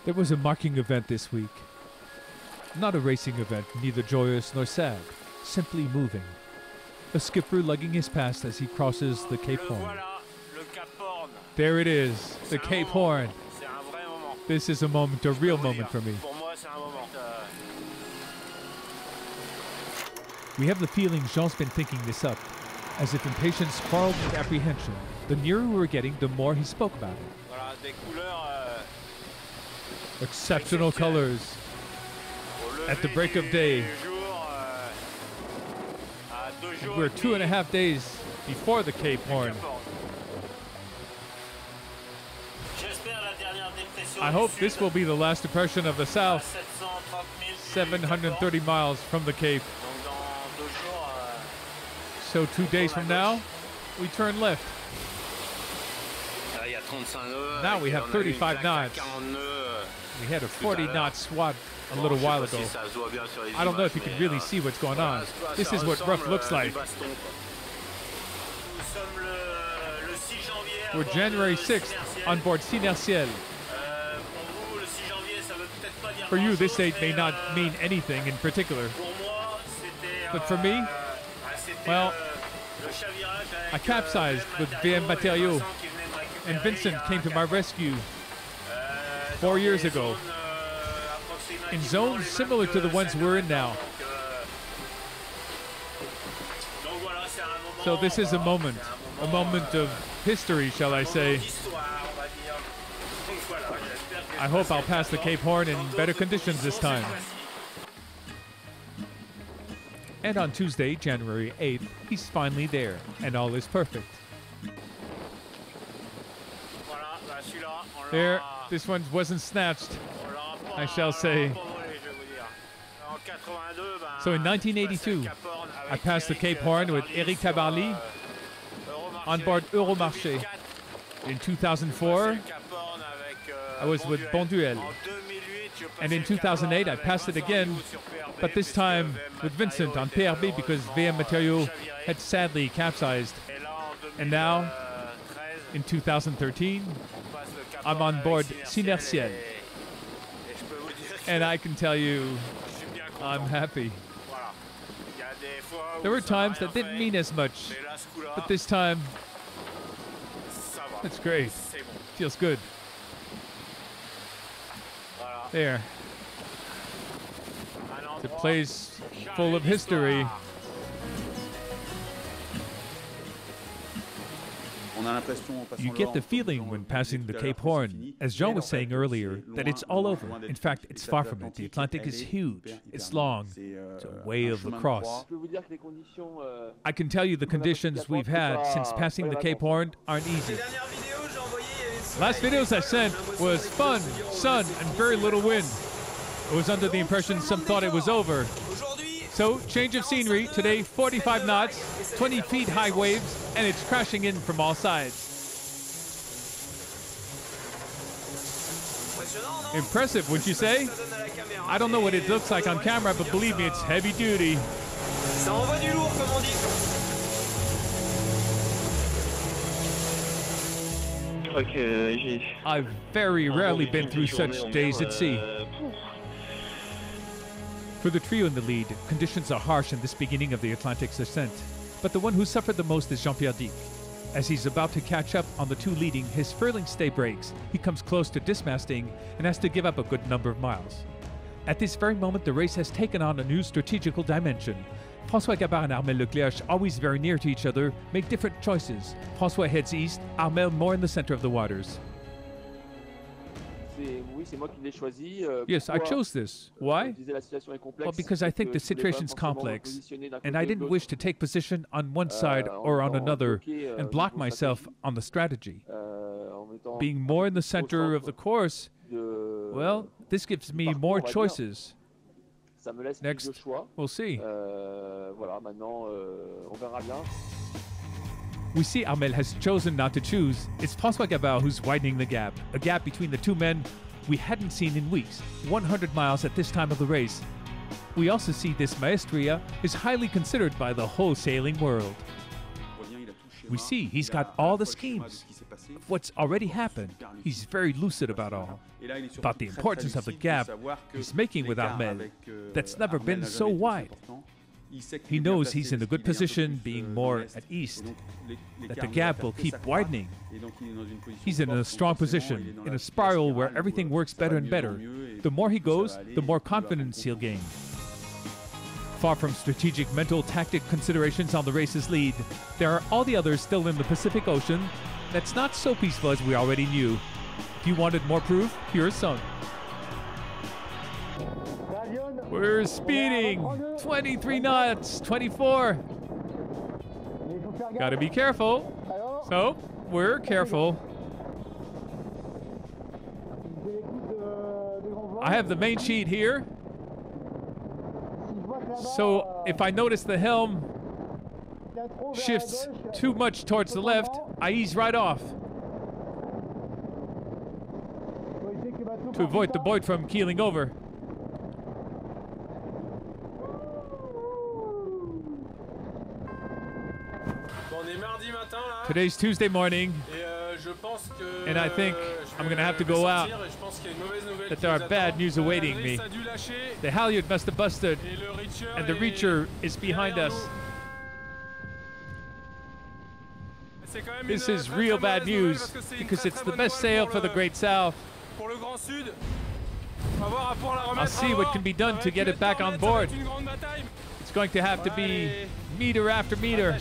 There was a marking event this week. Not a racing event, neither joyous nor sad, simply moving. A skipper lugging his past as he crosses the Cape Horn. There it is, the Cape Horn. This is a moment, a real moment for me. We have the feeling Jean's been thinking this up, as if impatience quarreled with apprehension. The nearer we were getting, the more he spoke about it. Exceptional colors. At the break of day. And we're 2.5 days before the Cape Horn. I hope this will be the last depression of the south. 730 miles from the Cape. So 2 days from now, we turn left. Now we have 35 knots. We had a 40 knot swat a little while ago. I don't know if you can really see what's going on. This is what rough looks like. We're January 6th on board SynerCiel. For you, this date may not mean anything in particular. But for me, well, I capsized with VM Matériaux, and Vincent came to my rescue 4 years ago, in zones similar to the ones we're in now. So this is a moment of history, shall I say. I hope I'll pass the Cape Horn in better conditions this time. And on Tuesday, January 8th, he's finally there, and all is perfect. There, this one wasn't snatched, I shall say. So in 1982, I passed the Cape Horn with Eric Tabarly on board Euromarché. In 2004, I was with Bonduel. And in 2008, I passed it again, but this time with Vincent on PRB because VM Matériaux had sadly capsized. And now, in 2013, I'm on board SynerCiel. And I can tell you, I'm happy. There were times that didn't mean as much, but this time, it's great. Feels good. There. It's a place full of history. You get the feeling when passing the Cape Horn, as Jean was saying earlier, that it's all over. In fact, it's far from it. The Atlantic is huge. It's long. It's a wave across. I can tell you the conditions we've had since passing the Cape Horn aren't easy. Last videos I sent was fun, sun, and very little wind. I was under the impression some thought it was over. So, change of scenery. Today, 45 knots, 20 feet high waves, and it's crashing in from all sides. Impressive, wouldn't you say? I don't know what it looks like on camera, but believe me, it's heavy duty. I've very rarely been through such days at sea. For the trio in the lead, conditions are harsh in this beginning of the Atlantic's ascent. But the one who suffered the most is Jean-Pierre Dick. As he's about to catch up on the two leading, his furling stay breaks. He comes close to dismasting and has to give up a good number of miles. At this very moment, the race has taken on a new strategical dimension. François Gabard and Armel Cléac'h, always very near to each other, make different choices. François heads east, Armel more in the center of the waters. Yes, I chose this. Why? Well, because I think the situation's complex, and I didn't wish to take position on one side or on another and block myself on the strategy. Being more in the center of the course, well, this gives me more choices. Next, we'll see. We see Armel has chosen not to choose. It's François Gabard who's widening the gap, a gap between the two men we hadn't seen in weeks, 100 miles at this time of the race. We also see this maestria is highly considered by the whole sailing world. We see he's got all the schemes of what's already happened. He's very lucid about all. About the importance of the gap he's making with Armel that's never been so wide. He knows he's in a good position, being more at east, that the gap will keep widening. He's in a strong position, in a spiral where everything works better and better. The more he goes, the more confidence he'll gain. Far from strategic mental tactic considerations on the race's lead, there are all the others still in the Pacific Ocean that's not so peaceful as we already knew. If you wanted more proof, here's some. We're speeding! 23 knots! 24! Gotta be careful. So, we're careful. I have the main sheet here. So, if I notice the helm shifts too much towards the left, I ease right off to avoid the boat from keeling over. Today's Tuesday morning, and I think I'm going to have to go out, that there are bad news awaiting me. The halyard must have busted, and the reacher is behind us. This is real bad news, because it's the best sail for the Great South. I'll see what can be done to get it back on board. It's going to have to be meter after meter.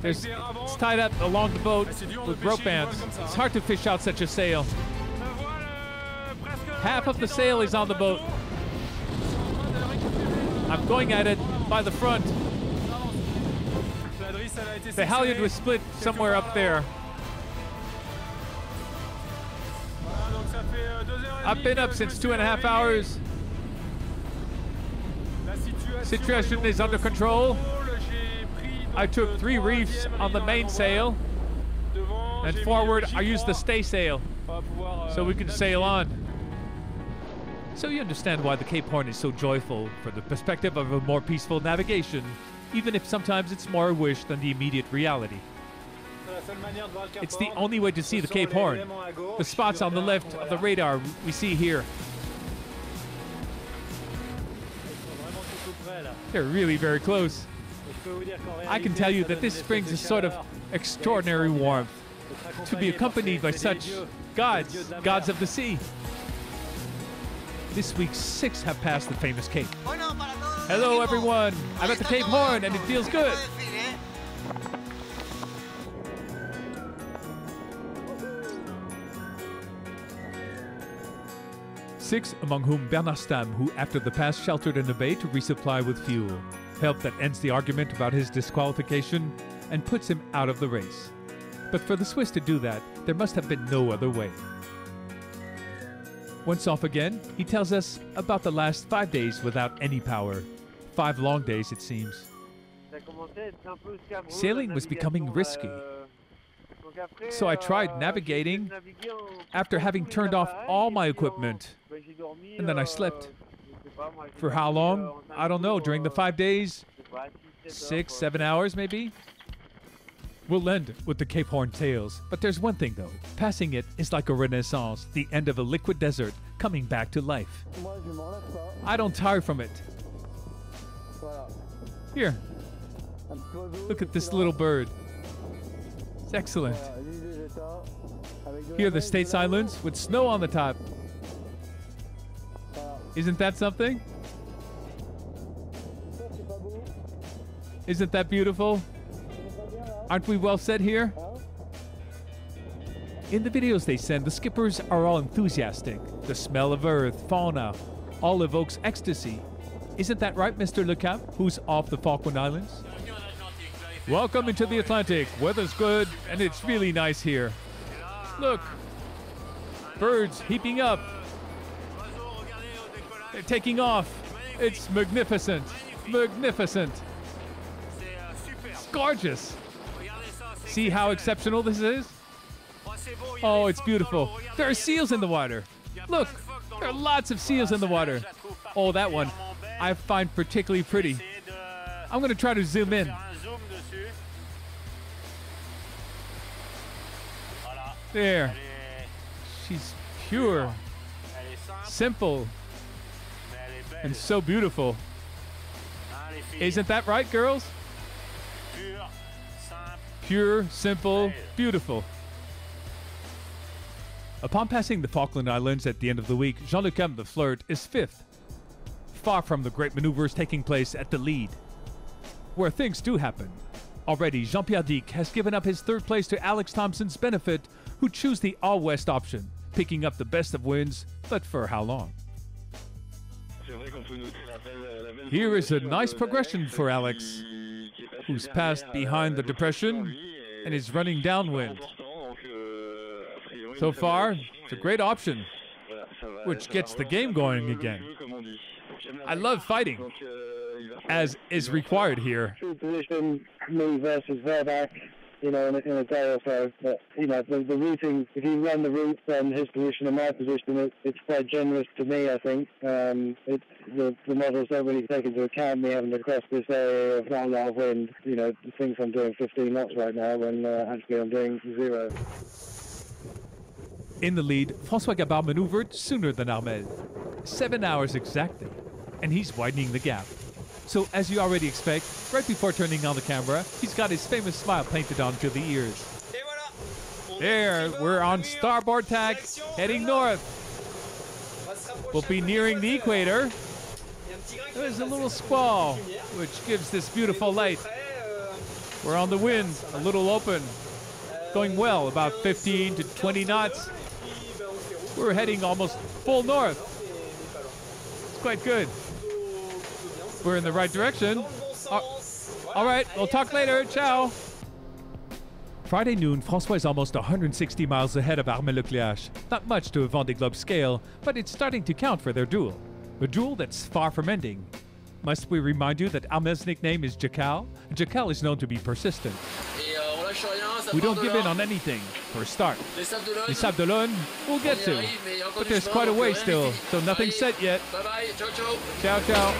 It's tied up along the boat with rope bands. It's hard to fish out such a sail. Half of the sail is on the boat. I'm going at it by the front. The halyard was split somewhere up there. I've been up since 2.5 hours. Situation is under control. I took 3 reefs on the mainsail, and forward I used the stay sail so we can sail on. So you understand why the Cape Horn is so joyful from the perspective of a more peaceful navigation, even if sometimes it's more a wish than the immediate reality. It's the only way to see the Cape Horn. The spots on the left of the radar we see here. They're really very close. I can tell you that this brings a sort of extraordinary warmth to be accompanied by such gods of the sea. This week, 6 have passed the famous Cape. Hello, everyone. I'm at the Cape Horn, and it feels good. Six, among whom Bernard Stamm, who after the pass sheltered in a bay to resupply with fuel. Help that ends the argument about his disqualification and puts him out of the race. But for the Swiss to do that, there must have been no other way. Once off again, he tells us about the last 5 days without any power. 5 long days, it seems. Sailing was becoming risky. So I tried navigating after having turned off all my equipment. And then I slept. For how long? I don't know. During the 5 days? 6, 7 hours maybe? We'll end with the Cape Horn tales. But there's one thing though. Passing it is like a renaissance, the end of a liquid desert coming back to life. I don't tire from it. Here. Look at this little bird. It's excellent. Here are the States Islands with snow on the top. Isn't that something? Isn't that beautiful? Aren't we well set here? In the videos they send, the skippers are all enthusiastic. The smell of earth, fauna, all evokes ecstasy. Isn't that right, Mr. Cléac'h, who's off the Falkland Islands? Welcome into the Atlantic. Weather's good, and it's really nice here. Look, birds heaping up. They're taking off. It's magnificent. Magnificent. It's gorgeous. See how exceptional this is? Oh, it's beautiful. There are seals in the water. Look, there are lots of seals in the water. Oh, that one I find particularly pretty. I'm going to try to zoom in. There. She's pure, simple, and so beautiful. Isn't that right, girls? Pure, simple, beautiful. Upon passing the Falkland Islands at the end of the week, Jean Le Cam, the flirt, is fifth, far from the great maneuvers taking place at the lead, where things do happen. Already, Jean-Pierre Dick has given up his third place to Alex Thomson's benefit, who choose the all-west option, picking up the best of wins, but for how long? Here is a nice progression for Alex, who's passed behind the depression and is running downwind. So far, it's a great option, which gets the game going again. I love fighting, as is required here. True position, me versus Verback, in a day or so. But, the routing, if you run the route from his position and my position, it's quite generous to me, I think. The models don't really take into account me having to cross this area of not a lot of wind. The things I'm doing 15 knots right now when actually I'm doing 0. In the lead, François Gabard maneuvered sooner than Armel, 7 hours exactly, and he's widening the gap. So as you already expect, right before turning on the camera, he's got his famous smile painted onto the ears. There, we're on starboard tack, heading north. We'll be nearing the equator. There's a little squall, which gives this beautiful light. We're on the wind, a little open, going well, about 15 to 20 knots. We're heading almost full north. It's quite good. We're in the right direction. All right, we'll talk later. Ciao. Friday noon, François is almost 160 miles ahead of Armel le Cléac'h. Not much to a Vendée Globe scale, but it's starting to count for their duel. A duel that's far from ending. Must we remind you that Armel's nickname is Jacal? Jacal is known to be persistent. We don't give in on anything for a start. Les Sables d'Olonne, we'll get to. But there's quite a way still, so nothing's set yet. Ciao, ciao.